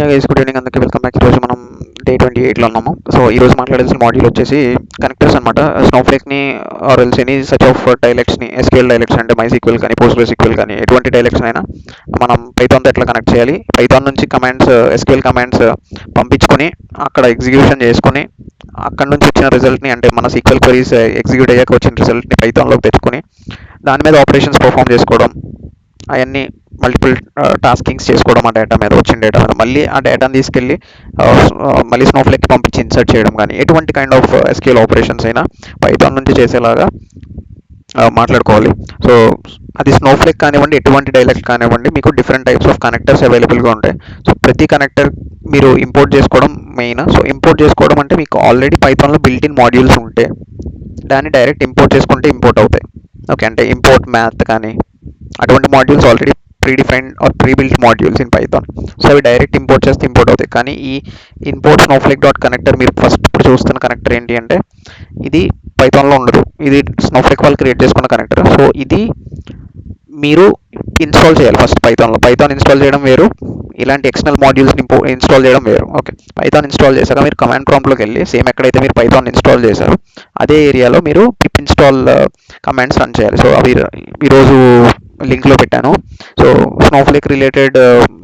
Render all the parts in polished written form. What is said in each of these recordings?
Guys good evening అందరికీ welcome back. ఈరోజు మనం డే 28లో ఉన్నాము. సో ఈరోజు మాట్లాడాల్సిన మాడ్యూల్ వచ్చేసి కనెక్టర్స్ అనమాట. స్నోఫ్లేక్ని or else any such of డైలెక్ట్స్ని, ఎస్క్యూఎల్ డైలెక్ట్స్ అంటే మైసీక్వెల్ కానీ పోస్ట్గ్రెస్క్యూఎల్ కానీ ఎటువంటి డైలెక్ట్స్ అయినా మనం పైథాన్తో ఎట్లా కనెక్ట్ చేయాలి, పైథాన్ నుంచి కమాండ్స్ ఎస్క్యూఎల్ కమాండ్స్ పంపించుకొని అక్కడ ఎగ్జిక్యూషన్ చేసుకొని అక్కడ నుంచి వచ్చిన రిజల్ట్ని, అంటే మన సీక్వెల్ క్వరీస్ ఎగ్జిక్యూట్ అయ్యాక వచ్చిన రిజల్ట్ని పైథాన్లోకి తెచ్చుకొని దాని మీద ఆపరేషన్స్ పర్ఫామ్ చేసుకోవడం, అవన్నీ మల్టిపుల్ టాస్కింగ్స్ చేసుకోవడం, ఆ డేటా మీద వచ్చిన డేటా మీద మళ్ళీ ఆ డేటాని తీసుకెళ్ళి మళ్ళీ స్నోఫ్లేక్కి పంపించి ఇన్సర్ట్ చేయడం కానీ ఎటువంటి కైండ్ ఆఫ్ ఎస్క్యూఎల్ ఆపరేషన్స్ అయినా పైథాన్ నుంచి చేసేలాగా మాట్లాడుకోవాలి. సో అది స్నోఫ్లేక్ కానివ్వండి, ఎటువంటి డైలెక్ట్ కానివ్వండి, మీకు డిఫరెంట్ టైప్స్ ఆఫ్ కనెక్టర్స్ అవైలబుల్గా ఉంటాయి. సో ప్రతి కనెక్టర్ మీరు ఇంపోర్ట్ చేసుకోవడం మెయిన్. సో ఇంపోర్ట్ చేసుకోవడం అంటే మీకు ఆల్రెడీ పైథాన్లో బిల్ట్ ఇన్ మాడ్యూల్స్ ఉంటే దాన్ని డైరెక్ట్ ఇంపోర్ట్ చేసుకుంటే ఇంపోర్ట్ అవుతాయి. ఓకే, అంటే ఇంపోర్ట్ మ్యాథ్ కానీ అటువంటి modules already pre defined or pre built modules in Python. So అవి డైరెక్ట్ ఇంపోర్ట్ చేస్తే ఇంపోర్ట్ అవుతాయి. కానీ ఈ ఇంపోర్ట్ స్నోఫ్లేక్ డాట్ కనెక్టర్ మీరు ఫస్ట్ ఇప్పుడు చూస్తున్న కనెక్టర్ ఏంటి అంటే ఇది పైథాన్లో ఉండదు, ఇది స్నోఫ్లేక్ వాళ్ళు క్రియేట్ చేసుకున్న కనెక్టర్. సో ఇది మీరు ఇన్స్టాల్ చేయాలి ఫస్ట్ పైథాన్లో. పైథాన్ ఇన్స్టాల్ చేయడం వేరు, ఇలాంటి ఎక్స్టర్నల్ మాడ్యూల్స్ని ఇన్స్టాల్ చేయడం వేరు. ఓకే, పైథాన్ ఇన్స్టాల్ చేశాక మీరు కమాండ్ ప్రాంప్ట్లోకి వెళ్ళి సేమ్ ఎక్కడైతే మీరు పైథాన్ ఇన్స్టాల్ చేశారో అదే ఏరియాలో మీరు పిప్ ఇన్స్టాల్ కమాండ్స్ రన్ చేయాలి. సో అవి ఈరోజు లింక్లో పెట్టాను. సో స్నోఫ్లేక్ రిలేటెడ్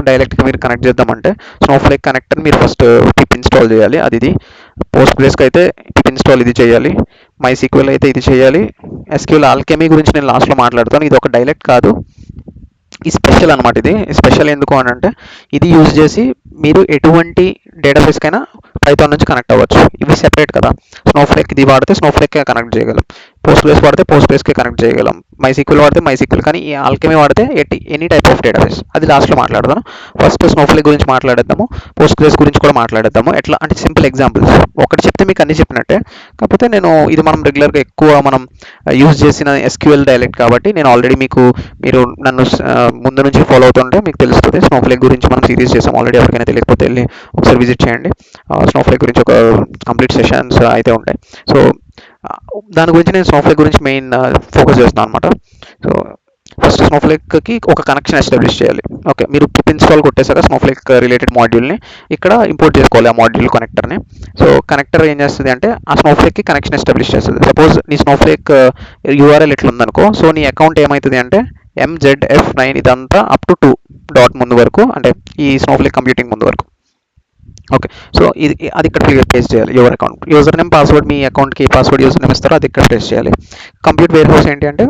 డైరెక్ట్గా మీరు కనెక్ట్ చేద్దామంటే స్నోఫ్లేక్ కనెక్టర్ మీరు ఫస్ట్ పిప్ ఇన్స్టాల్ చేయాలి. అది ఇది పోస్ట్గ్రెస్కి అయితే పిప్ ఇన్స్టాల్ ఇది చేయాలి, మైసీక్వెల్ అయితే ఇది చేయాలి. ఎస్క్యూఎల్ ఆల్కెమీ గురించి నేను లాస్ట్లో మాట్లాడతాను. ఇది ఒక డైలెక్ట్ కాదు, ఈ స్పెషల్ అనమాట. ఇది స్పెషల్ ఎందుకు అని అంటే ఇది యూజ్ చేసి మీరు ఎటువంటి డేటాబేస్కైనా పైథాన్ నుంచి కనెక్ట్ అవ్వచ్చు. ఇవి సెపరేట్ కదా. స్నోఫ్లేక్ ఇది వాడితే స్నోఫ్లేక్కే కనెక్ట్ చేయగలం, పోస్ట్గ్రెస్ వాడితే పోస్ట్గ్రెస్కే కనెక్ట్ చేయగలం, మైసీక్వెల్ వాడితే మైసీక్వెల్. కానీ ఈ ఆల్కెమీ వాడితే ఎనీ టైప్ ఆఫ్ డేటాబేస్. అది లాస్ట్లో మాట్లాడతాను. ఫస్ట్ స్నోఫ్లేక్ గురించి మాట్లాడేద్దాము, పోస్ట్గ్రెస్ గురించి కూడా మాట్లాడేద్దాము. ఎట్లా అంటే సింపుల్ ఎగ్జాంపుల్స్ ఒకటి చెప్తే మీకు అన్ని చెప్పినట్టే. కాకపోతే నేను ఇది మనం రెగ్యులర్గా ఎక్కువ మనం యూజ్ చేసిన ఎస్క్యూఎల్ డైలెక్ట్ కాబట్టి నేను ఆల్రెడీ మీరు నన్ను ముందు నుంచి ఫాలో అవుతుంటే మీకు తెలుస్తుంది. స్నోఫ్లేక్ గురించి మనం సిరీస్ చేసాం ఆల్రెడీ. ఎవరికైనా తెలియకపోతే వెళ్ళి ఒకసారి విజిట్ చేయండి. స్నోఫ్లేక్ గురించి ఒక కంప్లీట్ సెషన్స్ అయితే ఉంటాయి. సో దాని గురించి నేను స్నోఫ్లేక్ గురించి మెయిన్ ఫోకస్ చేస్తున్నాను అనమాట. సో ఫస్ట్ స్నోఫ్లేక్కి ఒక కనెక్షన్ ఎస్టాబ్లిష్ చేయాలి. ఓకే, మీరు పిప్ ఇన్స్టాల్ కొట్టేసాక స్నోఫ్లేక్ రిలేటెడ్ మాడ్యూల్ని ఇక్కడ ఇంపోర్ట్ చేసుకోవాలి, ఆ మాడ్యూల్ కనెక్టర్ని. సో కనెక్టర్ ఏం చేస్తుంది అంటే ఆ స్నోఫ్లేక్కి కనెక్షన్ ఎస్టాబ్లిష్ చేస్తుంది. సపోజ్ నీ స్నోఫ్లేక్ యూఆర్ఎల్ ఇట్లా ఉందనుకో, సో నీ అకౌంట్ ఏమవుతుంది అంటే MZF9 ఇదంతా అప్ టు 2 డాట్ ముందు వరకు, అంటే ఈ స్నోఫ్లేక్ కంప్యూటింగ్ ముందు వరకు. ఓకే, సో అది ఇక్కడ పేస్ట్ చేయాలి. Your account user name password, మీ అకౌంట్కి పాస్వర్డ్ యూజర్ నేమ్ ఇస్తారో అది ఇక్కడ పేస్ట్ చేయాలి. కంప్యూట్ వేర్ హౌస్ ఏంటి అంటే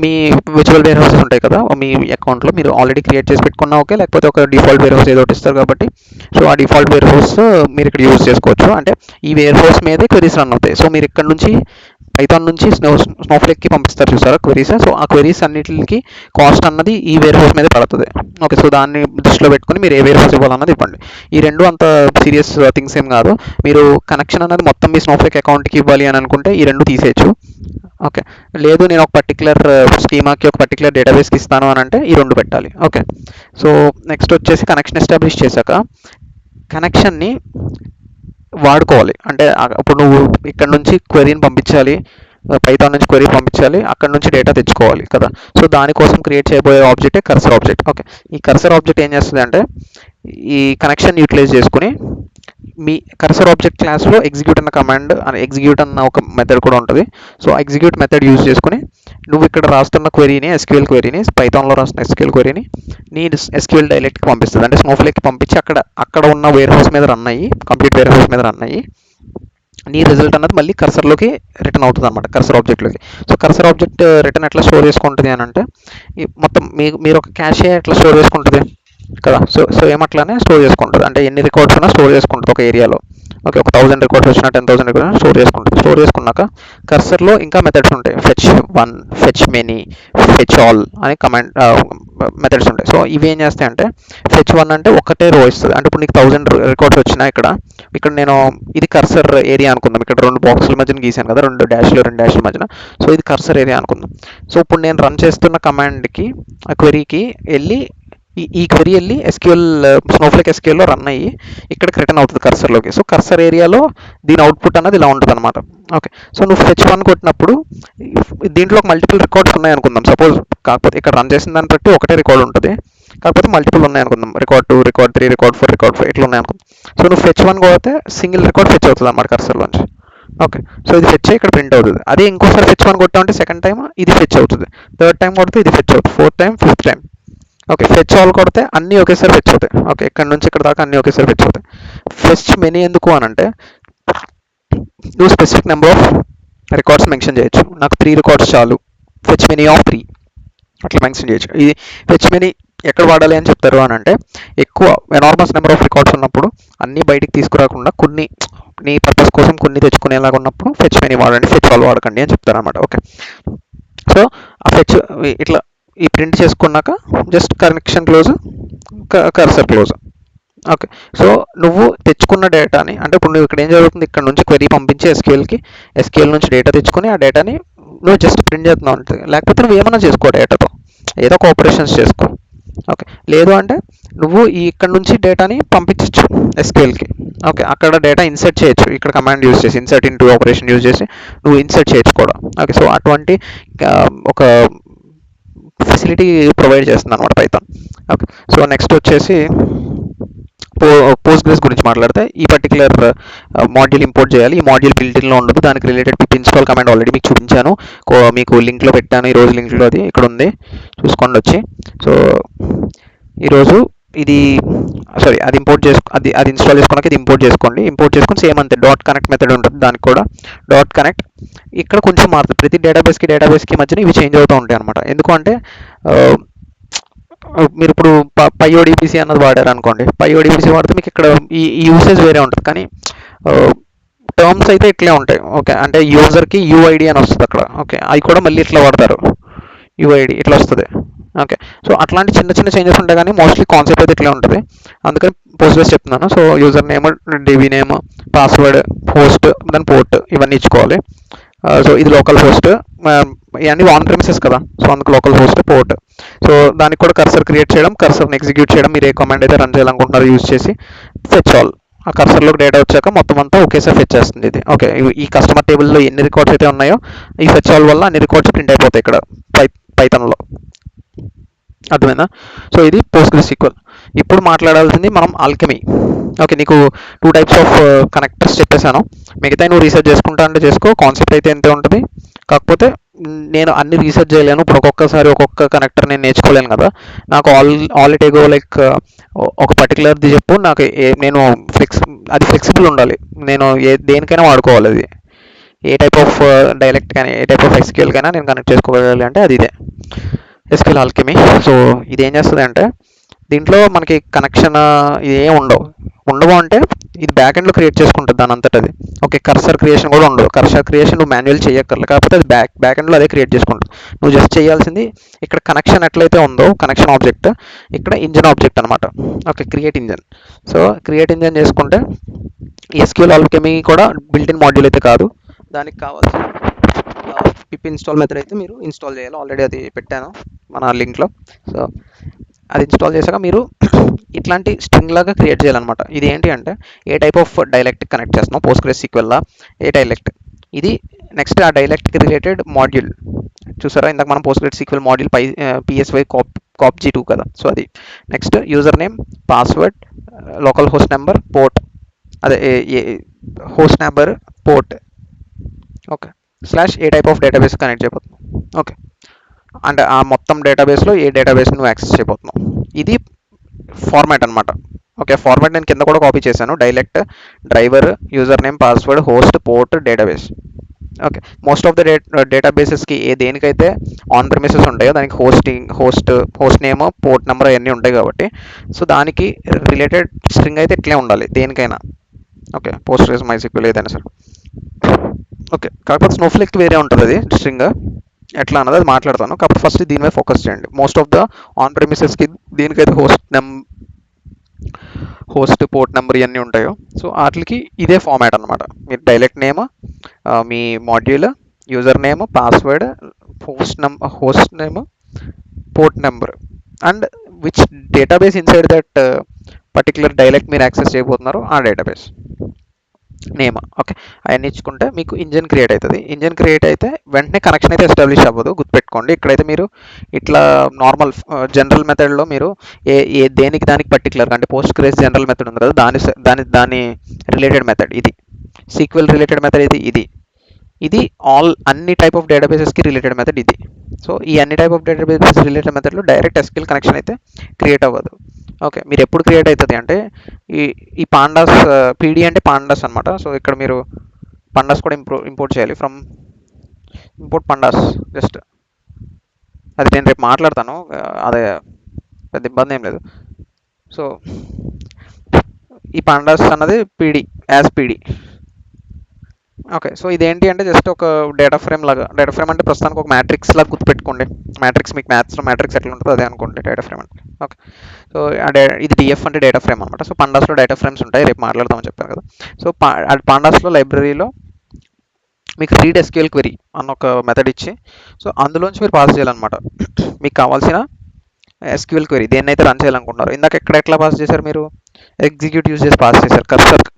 మీ విర్చువల్ వేర్ హౌసెస్ ఉంటాయి కదా మీ అకౌంట్లో, మీరు ఆల్రెడీ క్రియేట్ చేసి పెట్టుకున్నా ఓకే, లేకపోతే ఒక డిఫాల్ట్ వేర్ హౌస్ ఏదో ఒకటి ఇస్తారు కాబట్టి సో ఆ డిఫాల్ట్ వేర్ హౌస్ మీరు ఇక్కడ యూజ్ చేసుకోవచ్చు. అంటే ఈ వేర్ హౌస్ మీదే క్వెరీస్ రన్ అవుతాయి. సో మీరు ఇక్కడ నుంచి పైథాన్ నుంచి స్నోఫ్లేక్కి పంపిస్తారు చూసారా క్వెరీస్. సో ఆ క్వెరీస్ అన్నిటికి కాస్ట్ అన్నది ఈ వేర్ హౌస్ మీద పడుతుంది. ఓకే, సో దాన్ని దృష్టిలో పెట్టుకుని మీరు ఏ వేర్ హౌస్ ఇవ్వాలన్నది ఇవ్వండి. ఈ రెండు అంత సీరియస్ థింగ్స్ ఏం కాదు. మీరు కనెక్షన్ అన్నది మొత్తం మీ స్నోఫ్లేక్ అకౌంట్కి ఇవ్వాలి అని అనుకుంటే ఈ రెండు తీసేయచ్చు. ఓకే, లేదు నేను ఒక పర్టికులర్ స్కీమాకి ఒక పర్టికులర్ డేటాబేస్కి ఇస్తాను అని అంటే ఈ రెండు పెట్టాలి. ఓకే, సో నెక్స్ట్ వచ్చేసి కనెక్షన్ ఎస్టాబ్లిష్ చేశాక కనెక్షన్ని వాడుకోవాలి. అంటే అప్పుడు నువ్వు ఇక్కడ నుంచి క్వెరీని పంపించాలి, పైథాన్ నుంచి క్వెరీ పంపించాలి, అక్కడ నుంచి డేటా తెచ్చుకోవాలి కదా. సో దానికోసం క్రియేట్ చేయబోయే ఆబ్జెక్టే కర్సర్ ఆబ్జెక్ట్. ఓకే, ఈ కర్సర్ ఆబ్జెక్ట్ ఏం చేస్తుంది అంటే ఈ కనెక్షన్ యూటిలైజ్ చేసుకుని మీ కర్సర్ ఆబ్జెక్ట్ క్లాస్లో ఎగ్జిక్యూట్ అన్న కమాండ్, ఎగ్జిక్యూట్ అన్న ఒక మెథడ్ కూడా ఉంటుంది. సో ఎగ్జిక్యూట్ మెథడ్ యూజ్ చేసుకుని నువ్వు ఇక్కడ రాస్తున్న క్వెరీని, ఎస్క్యూఎల్ క్వెరీని, పైథాన్లో రాస్తున్న ఎస్క్యూఎల్ క్వెరీని నీ ఎస్క్యూఎల్ డైలెక్ట్కి పంపిస్తుంది. అంటే స్నోఫ్లేక్కి పంపించి అక్కడ ఉన్న వేర్ హౌస్ మీద రన్ అయ్యి, కంప్లీట్ వేర్ హౌస్ మీద రన్ అయ్యి నీ రిజల్ట్ అన్నది మళ్ళీ కర్సర్లోకి రిటర్న్ అవుతుంది అనమాట, కర్సర్ ఆబ్జెక్ట్లోకి. సో కర్సర్ ఆబ్జెక్ట్ రిటర్న్ ఎట్లా స్టోర్ చేసుకుంటుంది అని అంటే మొత్తం మీరు ఒక క్యాషే ఎట్లా స్టోర్ చేసుకుంటుంది కదా. సో ఏమట్లానే స్టోర్ చేసుకుంటుంది. అంటే ఎన్ని రికార్డ్స్ ఉన్నా స్టోర్ చేసుకుంటుంది ఒక ఏరియాలో. ఓకే, ఒక 1000 రికార్డ్స్ వచ్చినా 10,000 రికార్డ్స్ స్టోర్ చేసుకుంటుంది. స్టోర్ చేసుకున్నాక కర్సర్లో ఇంకా మెథడ్స్ ఉంటాయి. Fetch 1, fetch many, fetch all అనే కమాండ్ మెథడ్స్ ఉంటాయి. సో ఇవి ఏం చేస్తాయంటే ఫెచ్ 1 అంటే ఒకటే రో ఇస్తుంది. అంటే ఇప్పుడు నీకు 1000 రికార్డ్స్ వచ్చినా ఇక్కడ నేను ఇది కర్సర్ ఏరియా అనుకుందాం. ఇక్కడ రెండు బాక్సుల మధ్యన గీసాను కదా, రెండు డాష్ల మధ్యన. సో ఇది కర్సర్ ఏరియా అనుకుందాం. సో ఇప్పుడు నేను రన్ చేస్తున్న కమాండ్కి, ఆ క్వెరీకి వెళ్ళి ఈ క్వెరీ వెళ్ళి ఎస్క్యూఎల్ స్నోఫ్లేక్ ఎస్క్యూఎల్లో రన్ అయ్యి ఇక్కడికి రిటర్న్ అవుతుంది కర్సర్లోకి. సో కర్సర్ ఏరియాలో దీని అవుట్పుట్ అన్నది ఇలా ఉంటుంది అనమాట. ఓకే, సో నువ్వు ఫెచ్ 1 కొట్టినప్పుడు దీంట్లో మల్టిపుల్ రికార్డ్స్ ఉన్నాయి అనుకుందాం సపోజ్. కాకపోతే ఇక్కడ రన్ చేసిన దాన్ని బట్టి ఒకటే రికార్డ్ ఉంటుంది. కాకపోతే మల్టిపుల్ ఉన్నాయి అనుకుందాం, రికార్డ్ 2, రికార్డ్ 3, రికార్డ్ 4, రికార్డ్ 5 ఇట్లా ఉన్నాయి అనుకుందాం. సో నువ్వు ఫెచ్ 1 కొడితే సింగిల్ రికార్డ్ ఫెచ్ అవుతుంది అన్నమాట కర్సర్లోంచి. ఓకే, సో ఇది ఫెచ్ ఇక్కడ ప్రింట్ అవుతుంది. అదే ఇంకోసారి ఫెచ్ 1 కొట్టామంటే సెకండ్ టైం ఇది ఫెచ్ అవుతుంది, థర్డ్ టైం కొడితే ఇది ఫెచ్ అవుతుంది, fourth time, fifth time. Okay, fetch all కొడితే అన్నీ ఒకేసారి ఫెచ్ అవుతాయి. ఓకే, ఇక్కడ నుంచి ఇక్కడ దాకా అన్నీ ఒకేసారి ఫెచ్ అవుతాయి. ఫెచ్ మెనీ ఎందుకు అని అంటే నువ్వు specific number of records mention చేయొచ్చు. నాకు 3 రికార్డ్స్ చాలు, ఫెచ్ మెనీ ఆఫ్ 3 అట్లా మెన్షన్ చేయొచ్చు. ఇది ఫెచ్ మెనీ ఎక్కడ వాడాలి అని చెప్తారు అని అంటే, ఎక్కువ ఎనార్మస్ నెంబర్ ఆఫ్ రికార్డ్స్ ఉన్నప్పుడు అన్నీ బయటికి తీసుకురాకుండా కొన్ని నీ పర్పస్ కోసం కొన్ని తెచ్చుకునేలాగా ఉన్నప్పుడు ఫెచ్ మెనీ వాడండి, ఫెచ్ ఆల్ వాడకండి అని చెప్తారు అనమాట. ఓకే, సో ఆ ఫెచ్ ఇట్లా ఈ ప్రింట్ చేసుకున్నాక just connection close, cursor close. Okay, so నువ్వు తెచ్చుకున్న డేటాని, అంటే ఇప్పుడు నువ్వు ఇక్కడ ఏం జరుగుతుంది, ఇక్కడ నుంచి క్వెరీ పంపించి ఎస్క్యూఎల్ నుంచి డేటా తెచ్చుకొని ఆ డేటాని నువ్వు జస్ట్ ప్రింట్ చేస్తున్నావు ఉంటుంది. లేకపోతే నువ్వు ఏమైనా చేసుకో డేటాతో, ఏదో ఒక ఆపరేషన్స్ చేసుకో. ఓకే, లేదు అంటే నువ్వు ఇక్కడ నుంచి డేటాని పంపించవచ్చు ఎస్క్యూఎల్కి. ఓకే, అక్కడ డేటా ఇన్సర్ట్ చేయొచ్చు, ఇక్కడ కమాండ్ యూజ్ చేసి ఇన్సర్ట్ ఇంటూ ఆపరేషన్ యూజ్ చేసి నువ్వు ఇన్సర్ట్ చేయొచ్చు కూడా. ఓకే, సో అటువంటి ఒక ఫెసిలిటీ ప్రొవైడ్ చేస్తుంది అనమాట పైథాన్. ఓకే, సో నెక్స్ట్ వచ్చేసి పోస్ట్ గ్రెస్ గురించి మాట్లాడితే, ఈ పర్టికులర్ మాడ్యూల్ ఇంపోర్ట్ చేయాలి. ఈ మాడ్యూల్ బిల్టిన్లో ఉండదు, దానికి రిలేటెడ్ పిప్ ఇన్స్టాల్ కమాండ్ ఆల్రెడీ మీకు చూపించాను, మీకు లింక్లో పెట్టాను, ఈరోజు లింక్లో అది ఇక్కడ ఉంది, చూసుకోండి వచ్చి. సో ఈరోజు ఇది అది ఇంపోర్ట్ అది ఇన్స్టాల్ చేసుకున్నాక ఇది ఇంపోర్ట్ చేసుకోండి. ఇంపోర్ట్ చేసుకుని సేమ్ అంతే డాట్ కనెక్ట్ మెథడ్ ఉంటుంది, దానికి కూడా డాట్ కనెక్ట్. ఇక్కడ కొంచెం మారుతుంది, ప్రతి డేటాబేస్కి మధ్యన ఇవి చేంజ్ అవుతూ ఉంటాయి అనమాట. ఎందుకంటే మీరు ఇప్పుడు పైఓడిపిసి అన్నది వాడారు అనుకోండి, పైఓడిపిసి వాడితే మీకు ఇక్కడ ఈ యూసేజ్ వేరే ఉంటుంది, కానీ టర్మ్స్ అయితే ఇట్లే ఉంటాయి. ఓకే, అంటే యూజర్కి యూఐడి అని వస్తుంది అక్కడ. ఓకే, అవి కూడా మళ్ళీ ఇట్లా వాడతారు, యూఐడి ఇట్లా వస్తుంది. ఓకే, సో అట్లాంటి చిన్న చిన్న చేంజెస్ ఉంటాయి, కానీ మోస్ట్లీ కాన్సెప్ట్ అయితే ఇట్లే ఉంటుంది. అందుకని పోస్ట్ బేస్ చెప్తున్నాను. సో యూజర్ నేమ్, డివి నేమ్, పాస్వర్డ్, హోస్ట్, దాని పోర్ట్ ఇవన్నీ ఇచ్చుకోవాలి. సో ఇది లోకల్ హోస్ట్, ఇవన్నీ ఆన్ ప్రెమిసెస్ కదా, సో అందుకు లోకల్ హోస్ట్, పోర్ట్. సో దానికి కూడా కర్సర్ క్రియేట్ చేయడం, కర్సర్ని ఎగ్జిక్యూట్ చేయడం, మీరు ఏ కమాండ్ అయితే రన్ చేయాలనుకుంటున్నారో యూజ్ చేసి ఫెచ్ ఆల్. ఆ కర్సర్లోకి డేటా వచ్చాక మొత్తం అంతా ఒకేసారి ఫెచ్ చేస్తుంది ఇది. ఓకే, ఈ కస్టమర్ టేబుల్లో ఎన్ని రికార్డ్స్ అయితే ఉన్నాయో ఈ ఫెచ్ ఆల్ వల్ల అన్ని రికార్డ్స్ ప్రింట్ అయిపోతాయి ఇక్కడ పైథాన్లో. అర్థమైందా? సో ఇది పోస్ట్గ్రెస్ సీక్వెల్. ఇప్పుడు మాట్లాడాల్సింది మనం ఆల్కెమీ. ఓకే, నీకు 2 టైప్స్ ఆఫ్ కనెక్టర్స్ చెప్పేశాను, మిగతా నువ్వు రీసెర్చ్ చేసుకుంటా అంటే చేసుకో, కాన్సెప్ట్ అయితే ఎంతే ఉంటుంది. కాకపోతే నేను అన్ని రీసెర్చ్ చేయలేను, ఇప్పుడు ఒక్కొక్కసారి ఒక్కొక్క కనెక్టర్ నేను నేర్చుకోలేను కదా. నాకు ఆల్ ఇట్ ఏగో లైక్ ఒక పర్టికులర్ది చెప్పు నాకు, నేను అది ఫ్లెక్సిబుల్ ఉండాలి, నేను దేనికైనా వాడుకోవాలి. అది ఏ టైప్ ఆఫ్ డైలెక్ట్ కానీ ఏ టైప్ ఆఫ్ ఎస్క్యూఎల్ కైనా నేను కనెక్ట్ చేసుకోగలి అంటే అది ఇదే ఎస్క్యూఎల్ ఆల్కెమీ. సో ఇది ఏం చేస్తుంది అంటే, దీంట్లో మనకి కనెక్షన్ ఇదేం ఉండవు అంటే ఇది బ్యాక్ ఎండ్లో క్రియేట్ చేసుకుంటుంది దాని అంతటది. ఓకే, కర్సర్ క్రియేషన్ కూడా ఉండదు, కర్సర్ క్రియేషన్ నువ్వు మాన్యువల్ చేయక్కర్లేదు, కాకపోతే అది బ్యాక్ ఎండ్లో అదే క్రియేట్ చేసుకుంటుంది. నువ్వు జస్ట్ చేయాల్సింది ఇక్కడ కనెక్షన్ ఎట్లయితే ఉందో కనెక్షన్ ఆబ్జెక్ట్, ఇక్కడ ఇంజన్ ఆబ్జెక్ట్ అనమాట. Okay, create engine. So create engine చేసుకుంటే ఎస్క్యూఎల్ ఆల్కెమీ కూడా బిల్ట్ ఇన్ మాడ్యూల్ అయితే కాదు, దానికి కావాల్సిన పిప్ ఇన్స్టాల్ మెథడ్ అయితే మీరు ఇన్స్టాల్ చేయాలి. ఆల్రెడీ అది పెట్టాను మన లింక్లో. సో అది ఇన్స్టాల్ చేశాక మీరు ఇట్లాంటి స్ట్రింగ్ లాగా క్రియేట్ చేయాలన్నమాట. ఇది ఏంటి అంటే, a type of dialect connect చేస్తున్నావు పోస్ట్గ్రెస్ సీక్వెల్లా, ఏ డైలెక్ట్ ఇది, నెక్స్ట్ ఆ డైలెక్ట్కి రిలేటెడ్ మాడ్యూల్ చూసారా, ఇందాక మనం Postgres sequel module psycopg G2 కదా. సో అది next user name, password, local host number, port, అదే host number, port. Okay, slash a type of database connect చేయబోతున్నాం. ఓకే, అంటే ఆ మొత్తం డేటాబేస్లో ఏ డేటాబేస్ నువ్వు యాక్సెస్ చేయబోతున్నావు, ఇది ఫార్మాట్ అనమాట. ఓకే, ఫార్మాట్ నేను కింద కూడా కాపీ చేశాను, dialect, driver, user name, password, host, port, database. Okay, most of the డేటాబేసెస్కి దేనికైతే ఆన్ ప్రెమిసెస్ ఉంటాయో దానికి హోస్ట్ నేమ్, పోర్ట్ నెంబర్ అవన్నీ ఉంటాయి కాబట్టి, సో దానికి రిలేటెడ్ స్ట్రింగ్ అయితే ఇట్లే ఉండాలి దేనికైనా. ఓకే, పోస్ట్గ్రెస్, మైసీక్వెల్ ఏదైనా సరే. ఓకే, కాకపోతే స్నోఫ్లేక్ వేరే ఉంటుంది అది స్ట్రింగ్, ఎట్లా అన్నది అది మాట్లాడతాను. కాకపోతే ఫస్ట్ దీని మీద ఫోకస్ చేయండి. మోస్ట్ ఆఫ్ ద ఆన్ ప్రెమిసెస్కి దీనికైతే హోస్ట్, పోర్ట్ నెంబర్ ఇవన్నీ ఉంటాయో, సో వాటికి ఇదే ఫార్మాట్ అనమాట. మీరు dialect name, me module, user name, password, host name, port number, and which database inside that particular dialect మీరు యాక్సెస్ చేయబోతున్నారో ఆ డేటాబేస్. నేమ్. ఓకే, అవన్నీ ఇచ్చుకుంటే మీకు ఇంజిన్ క్రియేట్ అవుతుంది. ఇంజిన్ క్రియేట్ అయితే వెంటనే కనెక్షన్ అయితే ఎస్టాబ్లిష్ అవ్వదు, గుర్తుపెట్టుకోండి. ఇక్కడైతే మీరు ఇట్లా నార్మల్ జనరల్ మెథడ్లో మీరు దేనికి దానికి పర్టికులర్గా అంటే పోస్ట్ గ్రేస్ జనరల్ మెథడ్ ఉంది కదా, దాని రిలేటెడ్ మెథడ్ ఇది. సీక్వెల్ రిలేటెడ్ మెథడ్ ఇది ఇది అన్ని టైప్ ఆఫ్ డేటాబేసెస్కి రిలేటెడ్ మెథడ్ ఇది. సో ఈ అన్ని టైప్ ఆఫ్ డేటాబేసెస్ రిలేటెడ్ మెథడ్లో డైరెక్ట్ ఎస్క్యూఎల్ కనెక్షన్ అయితే క్రియేట్ అవ్వదు. ఓకే, మీరు ఎప్పుడు క్రియేట్ అవుతుంది అంటే ఈ ఈ పాండాస్, పీడీ అంటే పాండాస్ అనమాట. సో ఇక్కడ మీరు పండాస్ కూడా ఇంపోర్ట్ చేయాలి ఫ్రమ్ ఇంపోర్ట్ పండాస్. జస్ట్ అది నేను రేపు మాట్లాడతాను, అదే పెద్ద ఇబ్బంది ఏం లేదు. సో ఈ పాండాస్ అన్నది PD, as PD. Okay, so ఇదేంటి అంటే జస్ట్ ఒక డేటా ఫ్రేమ్ లాగా. డేటా ఫ్రేమ్ అంటే ప్రస్తుతానికి ఒక మ్యాట్రిక్స్ లాగా గుర్తుపెట్టుకోండి. మ్యాట్రిక్స్ మీకు మ్యాథ్స్లో మ్యాట్రిక్స్ ఎట్లా ఉంటుందో అదే అనుకోండి డేటా ఫ్రేమ్ అంటే. ఓకే, సో ఇది డిఎఫ్ అంటే డేటా ఫ్రేమ్ అనమాట. సో పండాస్లో డేటా ఫ్రేమ్స్ ఉంటాయి, రేపు మాట్లాడదామని చెప్పాను కదా. సో పాండాస్లో లైబ్రరీలో మీకు రీడ్ ఎస్క్యూఎల్ క్వెరీ అన్న ఒక మెథడ్ ఇచ్చి, సో అందులోంచి మీరు పాస్ చేయాలన్నమాట మీకు కావాల్సిన ఎస్క్యూఎల్ క్వెరీ దేన్నైతే రన్ చేయాలనుకుంటున్నారు. ఇందాక ఎట్లా పాస్ చేశారు మీరు, ఎగ్జిక్యూట్ యూజ్ చేసి పాస్ చేశారు.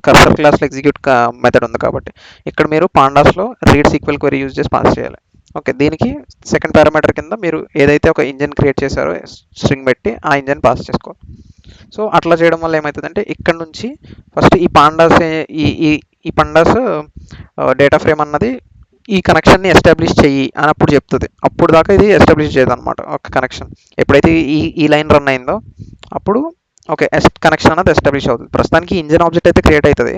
కర్సర్ క్లాస్లో ఎగ్జిక్యూట్ మెథడ్ ఉంది కాబట్టి ఇక్కడ మీరు పాండాస్లో రీడ్ సీక్వెల్ క్వెరీ యూజ్ చేసి పాస్ చేయాలి. ఓకే, దీనికి సెకండ్ పారామీటర్ కింద మీరు ఏదైతే ఒక ఇంజిన్ క్రియేట్ చేశారో స్ట్రింగ్ పెట్టి ఆ ఇంజిన్ పాస్ చేసుకోవాలి. సో అట్లా చేయడం వల్ల ఏమవుతుందంటే ఇక్కడ నుంచి ఫస్ట్ ఈ పాండాస్ ఈ పండాస్ డేటా ఫ్రేమ్ అన్నది ఈ కనెక్షన్ని ఎస్టాబ్లిష్ చెయ్యి అని అప్పుడు చెప్తుంది. అప్పుడు దాకా ఇది ఎస్టాబ్లిష్ చేయదు అనమాట ఒక కనెక్షన్. ఎప్పుడైతే ఈ లైన్ రన్ అయిందో అప్పుడు ఓకే కనెక్షన్ అన్నది ఎస్టాబ్లిష్ అవుతుంది. ప్రస్తుతానికి ఇంజిన్ ఆబ్జెక్ట్ అయితే క్రియేట్ అవుతుంది,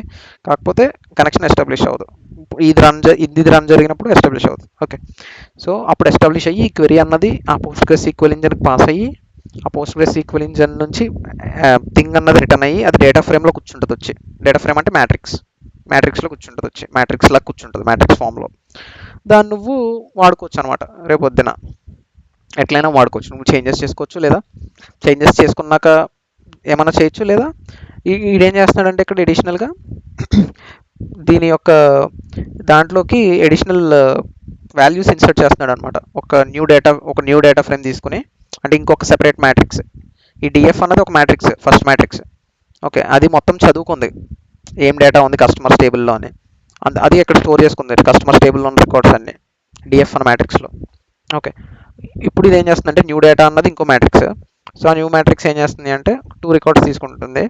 కాకపోతే కనెక్షన్ ఎస్టాబ్లిష్ అవ్వదు. ఇది రన్ జరిగినప్పుడు ఎస్టాబ్లిష్ అవుతుంది. ఓకే, సో అప్పుడు ఎస్టాబ్లిష్ అయ్యి ఈ క్వెరీ అన్నది ఆ పోస్ట్గ్రెస్ ఈక్వల్ ఇంజిన్కి పాస్ అయ్యి ఆ పోస్ట్గ్రెస్ ఈక్వల్ ఇంజిన్ నుంచి థింగ్ అన్నది రిటర్న్ అయ్యి అది డేటా ఫ్రేమ్లో కూర్చుంటుంది. వచ్చి డేటా ఫ్రేమ్ అంటే మ్యాట్రిక్స్లో కూర్చుంటుంది, వచ్చి మ్యాట్రిక్స్ లాగా కూర్చుంటుంది మ్యాట్రిక్స్ ఫామ్లో. దాన్ని నువ్వు వాడుకోవచ్చు అనమాట రేపు పొద్దున. ఎట్లయినా వాడుకోవచ్చు, నువ్వు చేంజెస్ చేసుకోవచ్చు, లేదా చేంజెస్ చేసుకున్నాక ఏమైనా చేయొచ్చు, లేదా ఈడేం చేస్తున్నాడంటే ఇక్కడ ఎడిషనల్గా దీని యొక్క దాంట్లోకి ఎడిషనల్ వాల్యూస్ ఇన్సర్ట్ చేస్తున్నాడు అనమాట. ఒక న్యూ డేటా ఫ్రేమ్ తీసుకుని, అంటే ఇంకొక సెపరేట్ మ్యాట్రిక్స్. ఈ డిఎఫ్ అన్నది ఒక మ్యాట్రిక్స్, ఫస్ట్ మ్యాట్రిక్స్. ఓకే, అది మొత్తం చదువుకుంది ఏం డేటా ఉంది కస్టమర్స్ టేబుల్లో అని. అది ఇక్కడ స్టోర్ చేసుకుంది కస్టమర్స్ టేబుల్లో ఉన్న రికార్డ్స్ అన్ని డిఎఫ్ అన్న మ్యాట్రిక్స్లో. ఓకే, ఇప్పుడు ఇది ఏం చేస్తుందంటే న్యూ డేటా అన్నది ఇంకో మ్యాట్రిక్స్. సో ఆ న్యూ మ్యాట్రిక్స్ ఏం చేస్తుంది అంటే 2 రికార్డ్స్ తీసుకుంటుంది,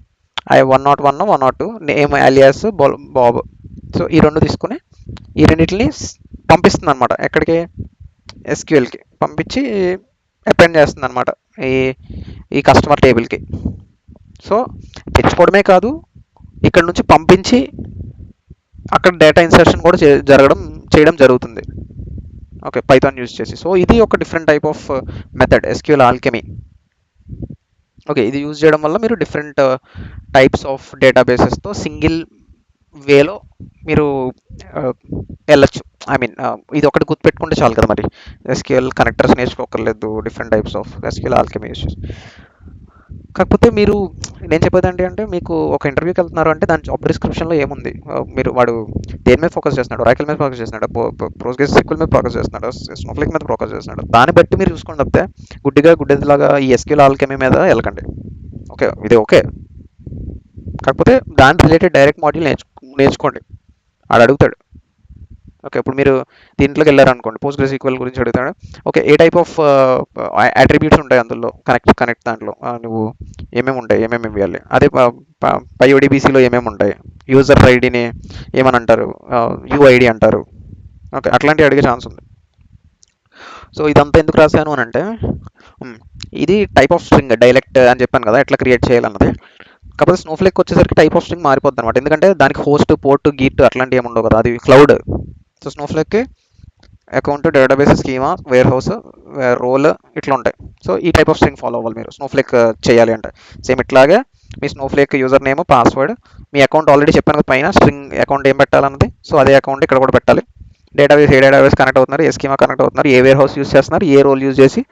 101, 102, నేమ్ అలియాస్ బాబ్. సో ఈ రెండు తీసుకుని ఈ రెండింటిని పంపిస్తుంది అనమాట ఎక్కడికి, ఎస్క్యూఎల్కి పంపించి అపెండ్ చేస్తుంది అనమాట ఈ కస్టమర్ టేబుల్కి. సో తెచ్చుకోవడమే కాదు, ఇక్కడ నుంచి పంపించి అక్కడ డేటా ఇన్సర్షన్ కూడా చేయడం జరుగుతుంది. ఓకే, పైథాన్ యూజ్ చేసి. సో ఇది ఒక different type of method SQL Alchemy. Okay, ఇది యూజ్ చేయడం వల్ల మీరు డిఫరెంట్ టైప్స్ ఆఫ్ డేటాబేసెస్తో సింగిల్ వేలో మీరు వెళ్ళచ్చు. ఐ మీన్ ఇది ఒకటి గుర్తుపెట్టుకుంటే చాలు కదా, మరి ఎస్క్యూఎల్ కనెక్టర్స్ నేర్చుకోకర్లేదు, different types of SQL alchemy use చేసి. కాకపోతే మీరు నేను చెప్పేది ఏంటి అంటే, మీకు ఒక ఇంటర్వ్యూకి వెళ్తున్నారు అంటే దాని జాబ్ డిస్క్రిప్షన్లో ఏముంది, వాడు దేని మీద ఫోకస్ చేస్తున్నాడు, రాకిల్ మీద ఫోకస్ చేస్తున్నాడు, ప్రోస్గేస్ సిక్వెల్ మీద ఫోకస్ చేస్తున్నాడు, స్నోఫ్లేక్ మీద ఫోకస్ చేస్తున్నాడు, దాన్ని బట్టి మీరు చూసుకొని తప్పితే గుడ్డిదిలాగా ఈ ఎస్క్యూఎల్ ఆల్కెమీ మీద వెళ్ళకండి. ఓకే, ఇది ఓకే, కాకపోతే దాని రిలేటెడ్ డైరెక్ట్ మాడ్యూల్ నేర్చుకోండి, ఆడు అడుగుతాడు. ఓకే, ఇప్పుడు మీరు దీంట్లోకి వెళ్ళారనుకోండి, పోస్ట్ గ్రెస్ ఈక్వల్ గురించి అడుగుతాడు. Okay, A type of attributes ఉంటాయి అందులో, కనెక్ట్ దాంట్లో నువ్వు ఏమేమి ఉంటాయి, ఏమేమి ఇవ్వాలి. అదే పైఓడిబిసిలో ఏమేమి ఉంటాయి, యూజర్ ఐడిని ఏమని అంటారు, యూఐడి అంటారు. ఓకే, అట్లాంటివి అడిగే ఛాన్స్ ఉంది. సో ఇదంతా ఎందుకు రాశాను అని అంటే, ఇది టైప్ ఆఫ్ స్ట్రింగ్ డైలెక్ట్ అని చెప్పాను కదా ఎట్లా క్రియేట్ చేయాలన్నది. కాకపోతే స్నోఫ్లేక్ వచ్చేసరికి టైప్ ఆఫ్ స్ట్రింగ్ మారిపోద్ది అనమాట, ఎందుకంటే దానికి హోస్ట్, పోర్ట్, గిట్ అట్లాంటివి ఏమి ఉండవు కదా, అది క్లౌడ్. సో స్నోఫ్లేక్కి account, database, schema, warehouse, role ఇట్లా ఉంటాయి. సో ఈ టైప్ ఆఫ్ స్ట్రింగ్ ఫాలో అవ్వాలి మీరు స్నోఫ్లేక్ చేయాలి అంటే. సేమ్ ఇట్లాగే మీ స్నోఫ్లేక్ యూజర్ నేమ్, పాస్వర్డ్, మీ అకౌంట్ ఆల్రెడీ చెప్పాను కదా పైన స్ట్రింగ్ అకౌంట్ ఏం పెట్టాలన్నది. సో అదే అకౌంట్ ఇక్కడ కూడా పెట్టాలి. ఏ డేటాబేస్ కనెక్ట్ అవుతున్నారు, ఏ స్కీమా కనెక్ట్ అవుతున్నారు, ఏ వేర్ హౌస్ యూజ్ చేస్తున్నారు, ఏ రోల్ యూజ్ చేసి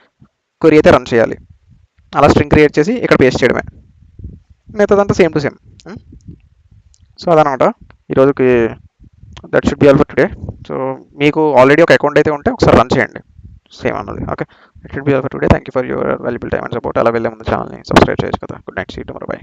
క్వెరీ అయితే రన్ చేయాలి, అలా స్ట్రింగ్ క్రియేట్ చేసి ఇక్కడ పేస్ట్ చేయడమే. మిగతాదంతా సేమ్ టు సేమ్. సో అదనమాట ఈరోజుకి. That should be all for today. So మీకు ఆల్రెడీ ఒక అకౌంట్ అయితే ఉంటే ఒకసారి రన్ చేయండి సేమ్ అన్నది. Okay, that should be all for today. Thank you for your valuable time and support. అలా వెళ్ళే ముందు ఛానల్ని సబ్స్క్రైబ్ చేయొచ్చు కదా. Good night, see you tomorrow, by.